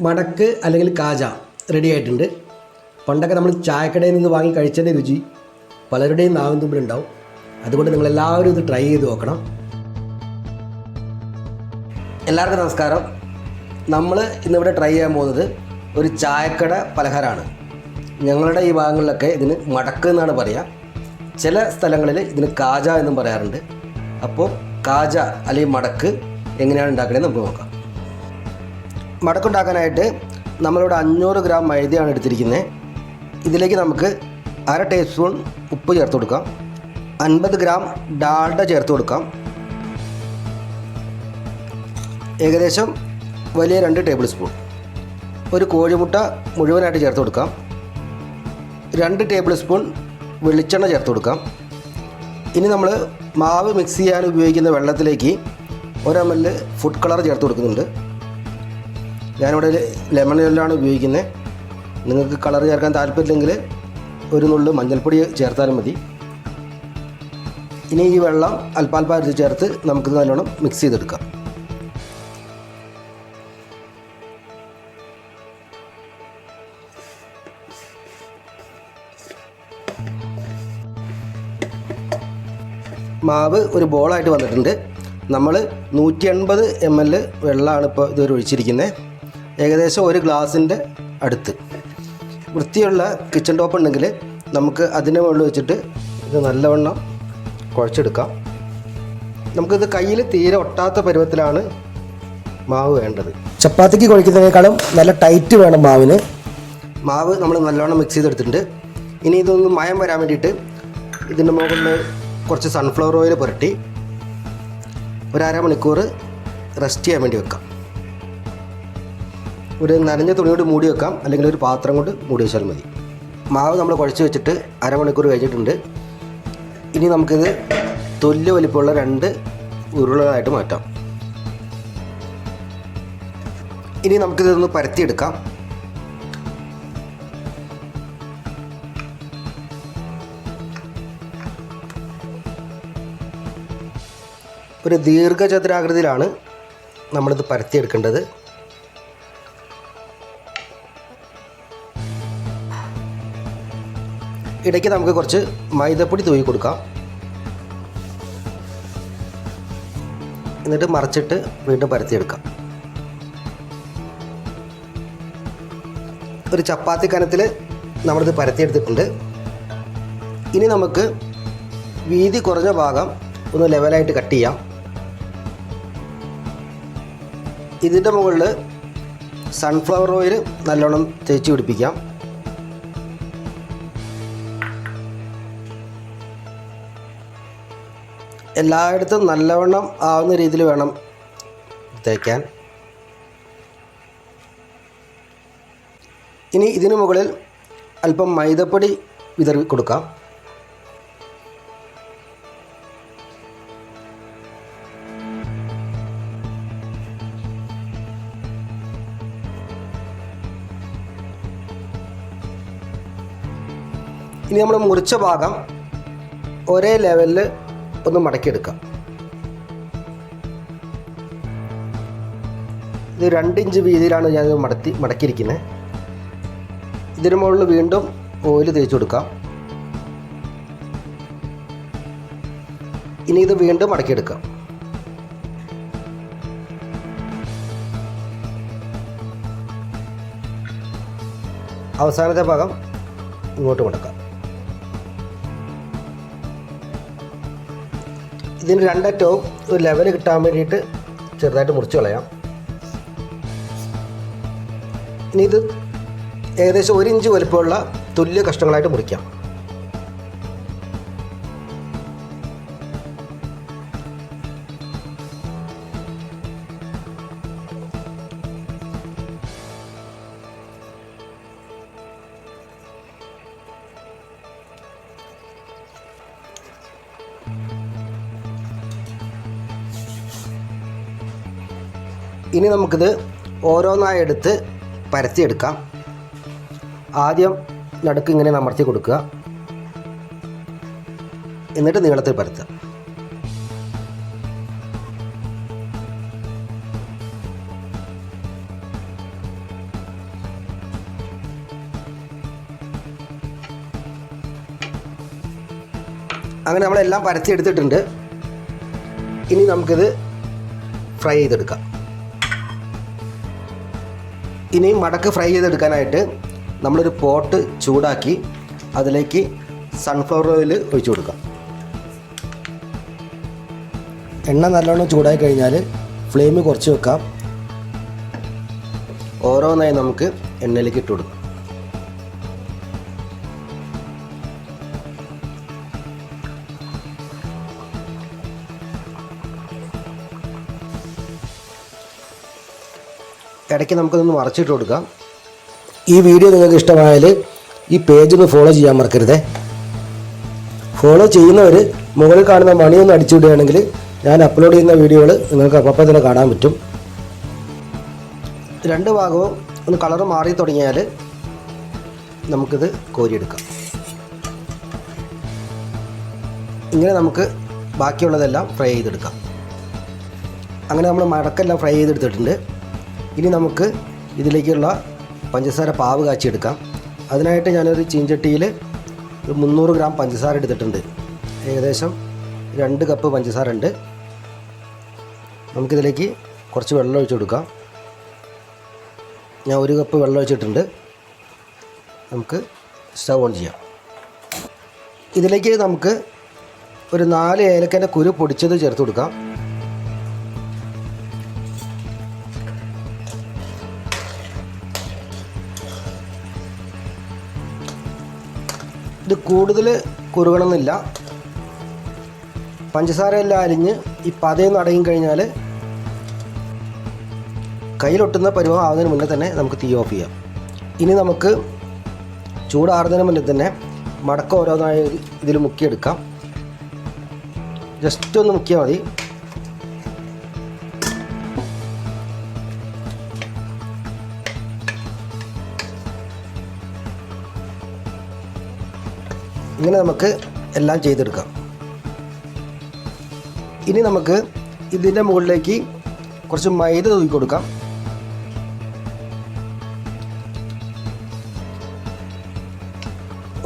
മടക്ക് അല്ലെങ്കിൽ കാജ റെഡി ആയിട്ടുണ്ട്. പണ്ടൊക്കെ നമ്മൾ ചായക്കടയിൽ നിന്ന് വാങ്ങി കഴിച്ചതിൻ്റെ രുചി പലരുടെയും നാവിൻ തുമ്പിലുണ്ടാവും. അതുകൊണ്ട് നിങ്ങളെല്ലാവരും ഇത് ട്രൈ ചെയ്ത് നോക്കണം. എല്ലാവർക്കും നമസ്കാരം. നമ്മൾ ഇന്നിവിടെ ട്രൈ ചെയ്യാൻ പോകുന്നത് ഒരു ചായക്കട പലഹാരമാണ്. ഞങ്ങളുടെ ഈ ഭാഗങ്ങളിലൊക്കെ ഇതിന് മടക്ക് എന്നാണ് പറയുക. ചില സ്ഥലങ്ങളിൽ ഇതിന് കാജ എന്നും പറയാറുണ്ട്. അപ്പോൾ കാജ അല്ലെങ്കിൽ മടക്ക് എങ്ങനെയാണ് ഉണ്ടാക്കണത് നമുക്ക് നോക്കാം. മടക്കുണ്ടാക്കാനായിട്ട് നമ്മളിവിടെ 500 ഗ്രാം മൈദയാണ് എടുത്തിരിക്കുന്നത്. ഇതിലേക്ക് നമുക്ക് 1/2 ടീസ്പൂൺ ഉപ്പ് ചേർത്ത് കൊടുക്കാം. 50 ഗ്രാം ഡാൽഡ ചേർത്ത് കൊടുക്കാം. ഏകദേശം വലിയ 2 ടേബിൾ സ്പൂൺ. ഒരു കോഴിമുട്ട മുഴുവനായിട്ട് ചേർത്ത് കൊടുക്കാം. 2 ടേബിൾ സ്പൂൺ വെളിച്ചെണ്ണ ചേർത്ത് കൊടുക്കാം. ഇനി നമ്മൾ മാവ് മിക്സ് ചെയ്യാൻ ഉപയോഗിക്കുന്ന വെള്ളത്തിലേക്ക് 1 ml ഫുഡ് കളർ ചേർത്ത് കൊടുക്കുന്നുണ്ട്. ഞാനിവിടെ ലെമൺ യെല്ലാണ് ഉപയോഗിക്കുന്നത്. നിങ്ങൾക്ക് കളർ ചേർക്കാൻ താല്പര്യമില്ലെങ്കിൽ ഒരു നുള്ളു മഞ്ഞൾപ്പൊടി ചേർത്താലും മതി. ഇനി ഈ വെള്ളം അല്പാൽപ്പം ചേർത്ത് നമുക്കിത് നല്ലോണം മിക്സ് ചെയ്തെടുക്കാം. മാവ് ഒരു ബോളായിട്ട് വന്നിട്ടുണ്ട്. നമ്മൾ 180 ml വെള്ളമാണ് ഇപ്പോൾ ഇതുവരെ ഒഴിച്ചിരിക്കുന്നത്. ഏകദേശം 1 ഗ്ലാസിൻ്റെ അടുത്ത്. വൃത്തിയുള്ള കിച്ചൺ ടോപ്പ് ഉണ്ടെങ്കിൽ നമുക്ക് അതിന് മുകളിൽ വെച്ചിട്ട് ഇത് നല്ലവണ്ണം കുഴച്ചെടുക്കാം. നമുക്കിത് കയ്യിൽ തീരെ ഒട്ടാത്ത പരുവത്തിലാണ് മാവ് വേണ്ടത്. ചപ്പാത്തിക്ക് കുഴക്കുന്നതിനേക്കാളും നല്ല ടൈറ്റ് വേണം മാവിന്. മാവ് നമ്മൾ നല്ലവണ്ണം മിക്സ് ചെയ്തെടുത്തിട്ടുണ്ട്. ഇനി ഇതൊന്ന് മയം വരാൻ വേണ്ടിയിട്ട് ഇതിൻ്റെ മുകളിൽ കുറച്ച് സൺഫ്ലവർ ഓയിൽ പുരട്ടി ഒരു 1/2 മണിക്കൂർ റെസ്റ്റ് ചെയ്യാൻ വേണ്ടി വെക്കാം. ഒരു നനഞ്ഞ തുണി കൊണ്ട് മൂടി വെക്കാം, അല്ലെങ്കിൽ ഒരു പാത്രം കൊണ്ട് മൂടി വെച്ചാൽ മതി. മാവ് നമ്മൾ കുഴച്ച് വെച്ചിട്ട് 1/2 മണിക്കൂർ കഴിഞ്ഞിട്ടുണ്ട്. ഇനി നമുക്കിത് തുല്യ വലിപ്പമുള്ള 2 ഉരുളകളായിട്ട് മാറ്റാം. ഇനി നമുക്കിതൊന്ന് പരത്തിയെടുക്കാം. ഒരു ദീർഘചതുരാകൃതിയിലാണ് നമ്മളിത് പരത്തിയെടുക്കേണ്ടത്. ഇടയ്ക്ക് നമുക്ക് കുറച്ച് മൈദപ്പൊടി തൂവി കൊടുക്കാം. എന്നിട്ട് മറിച്ചിട്ട് വീണ്ടും പരത്തിയെടുക്കാം. ഒരു ചപ്പാത്തി കനത്തിൽ നമ്മളിത് പരത്തിയെടുത്തിട്ടുണ്ട്. ഇനി നമുക്ക് വീതി കുറഞ്ഞ ഭാഗം ഒന്ന് ലെവലായിട്ട് കട്ട് ചെയ്യാം. ഇതിൻ്റെ മുകളിൽ സൺഫ്ലവർ ഓയിൽ നല്ലോണം തേച്ച് പിടിപ്പിക്കാം. എല്ലായിടത്തും നല്ലവണ്ണം ആവുന്ന രീതിയിൽ വേണം തേക്കാൻ. ഇനി ഇതിന് മുകളിൽ അല്പം മൈദപ്പൊടി വിതറി കൊടുക്കാം. ഇനി നമ്മൾ മുറിച്ച ഭാഗം ഒരേ ലെവലിൽ ഒന്ന് മടക്കിയെടുക്കാം. ഇത് 2 ഇഞ്ച് വീതിയിലാണ് ഞാൻ മടക്കിയിരിക്കുന്നത്. ഇതിന് മുകളിൽ വീണ്ടും ഓയിൽ തേച്ച് കൊടുക്കാം. ഇനി ഇത് വീണ്ടും മടക്കിയെടുക്കാം. അവസാനത്തെ ഭാഗം ഇങ്ങോട്ട് മടക്കാം. ഇതിന് 2 അറ്റവും ഒരു ലെവൽ കിട്ടാൻ വേണ്ടിയിട്ട് ചെറുതായിട്ട് മുറിച്ച് കളയാം. ഇനി ഇത് ഏകദേശം 1 ഇഞ്ച് വലുപ്പമുള്ള തുല്യ കഷ്ണങ്ങളായിട്ട് മുറിക്കാം. ഇനി നമുക്കിത് ഓരോന്നായി എടുത്ത് പരത്തിയെടുക്കാം. ആദ്യം നടുക്ക് ഇങ്ങനെ അമർത്തി കൊടുക്കുക. എന്നിട്ട് നീളത്തിൽ പരത്തുക. അങ്ങനെ നമ്മളെല്ലാം പരത്തിയെടുത്തിട്ടുണ്ട്. ഇനി നമുക്കിത് ഫ്രൈ ചെയ്തെടുക്കാം. ഇനി മടക്ക് ഫ്രൈ ചെയ്തെടുക്കാനായിട്ട് നമ്മളൊരു പോട്ട് ചൂടാക്കി അതിലേക്ക് സൺഫ്ലവർ ഓയിൽ ഒഴിച്ചു കൊടുക്കാം. എണ്ണ നല്ലോണം ചൂടായി കഴിഞ്ഞാൽ ഫ്ലെയിം കുറച്ച് വെക്കാം. ഓരോന്നായി നമുക്ക് എണ്ണയിലേക്ക് ഇട്ട് കൊടുക്കാം. ഇടയ്ക്ക് നമുക്കിതൊന്ന് മറച്ചിട്ട് കൊടുക്കാം. ഈ വീഡിയോ നിങ്ങൾക്ക് ഇഷ്ടമായാൽ ഈ പേജ് ഒന്ന് ഫോളോ ചെയ്യാൻ മറക്കരുതേ. ഫോളോ ചെയ്യുന്നവർ മുകളിൽ കാണുന്ന മണിയൊന്ന് അടിച്ചു വിടുകയാണെങ്കിൽ ഞാൻ അപ്ലോഡ് ചെയ്യുന്ന വീഡിയോകൾ നിങ്ങൾക്ക് അപ്പം തന്നെ കാണാൻ പറ്റും. രണ്ട് ഭാഗവും ഒന്ന് കളർ മാറി തുടങ്ങിയാൽ നമുക്കിത് കോരിയെടുക്കാം. ഇങ്ങനെ നമുക്ക് ബാക്കിയുള്ളതെല്ലാം ഫ്രൈ ചെയ്തെടുക്കാം. അങ്ങനെ നമ്മൾ മടക്കെല്ലാം ഫ്രൈ ചെയ്തെടുത്തിട്ടുണ്ട്. ഇനി നമുക്ക് ഇതിലേക്കുള്ള പഞ്ചസാര പാവ് കാച്ചിയെടുക്കാം. അതിനായിട്ട് ഞാനൊരു ചീഞ്ചട്ടിയിൽ 300 ഗ്രാം പഞ്ചസാര എടുത്തിട്ടുണ്ട്. ഏകദേശം 2 കപ്പ് പഞ്ചസാര ഉണ്ട്. നമുക്കിതിലേക്ക് കുറച്ച് വെള്ളം ഒഴിച്ച് കൊടുക്കാം. ഞാൻ 1 കപ്പ് വെള്ളം ഒഴിച്ചിട്ടുണ്ട്. നമുക്ക് സ്റ്റവ് ഓൺ ചെയ്യാം. ഇതിലേക്ക് നമുക്ക് ഒരു 4 ഏലക്കൻ്റെ കുരു പൊടിച്ചത് ചേർത്ത് കൊടുക്കാം. ഇത് കൂടുതൽ കുറുകണമെന്നില്ല. പഞ്ചസാരയെല്ലാം അരിഞ്ഞ് ഈ പതയൊന്ന് അടങ്ങി കഴിഞ്ഞാൽ കയ്യിലൊട്ടുന്ന പരുവം ആവുന്നതിന് മുന്നേ തന്നെ നമുക്ക് തീ ഓഫ് ചെയ്യാം. ഇനി നമുക്ക് ചൂടാറുന്നതിന് മുന്നേ തന്നെ മടക്ക ഓരോന്നായി ഇതിൽ മുക്കിയെടുക്കാം. ജസ്റ്റ് ഒന്ന് മുക്കിയാൽ മതി. ഇങ്ങനെ നമുക്ക് എല്ലാം ചെയ്തെടുക്കാം. ഇനി നമുക്ക് ഇതിൻ്റെ മുകളിലേക്ക് കുറച്ച് മൈദ തൂക്കി കൊടുക്കാം.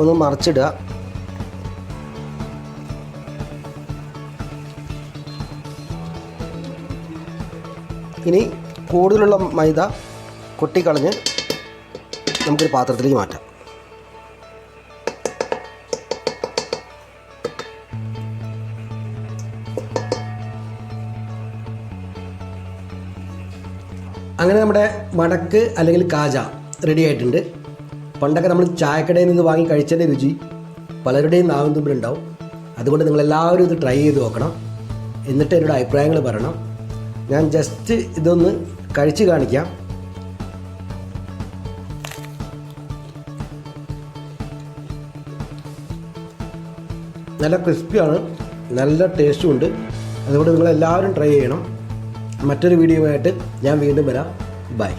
ഒന്ന് മറിച്ചിടുക. ഇനി കൂടുതലുള്ള മൈദ കൊട്ടിക്കളഞ്ഞ് നമുക്കൊരു പാത്രത്തിലേക്ക് മാറ്റാം. അങ്ങനെ നമ്മുടെ മടക്ക് അല്ലെങ്കിൽ കാജ റെഡി ആയിട്ടുണ്ട്. പണ്ടൊക്കെ നമ്മൾ ചായക്കടയിൽ നിന്ന് വാങ്ങി കഴിച്ചതിൻ്റെ രുചി പലരുടെയും നാവിൻ തുമ്പിലുണ്ടാവും. അതുകൊണ്ട് നിങ്ങളെല്ലാവരും ഇത് ട്രൈ ചെയ്ത് നോക്കണം. എന്നിട്ട് എന്നോട് അഭിപ്രായങ്ങൾ പറയണം. ഞാൻ ജസ്റ്റ് ഇതൊന്ന് കഴിച്ച് കാണിക്കാം. നല്ല ക്രിസ്പിയാണ്, നല്ല ടേസ്റ്റും ഉണ്ട്. അതുകൊണ്ട് നിങ്ങളെല്ലാവരും ട്രൈ ചെയ്യണം. മറ്റൊരു വീഡിയോയുമായിട്ട് ഞാൻ വീണ്ടും വരാം. ബൈ.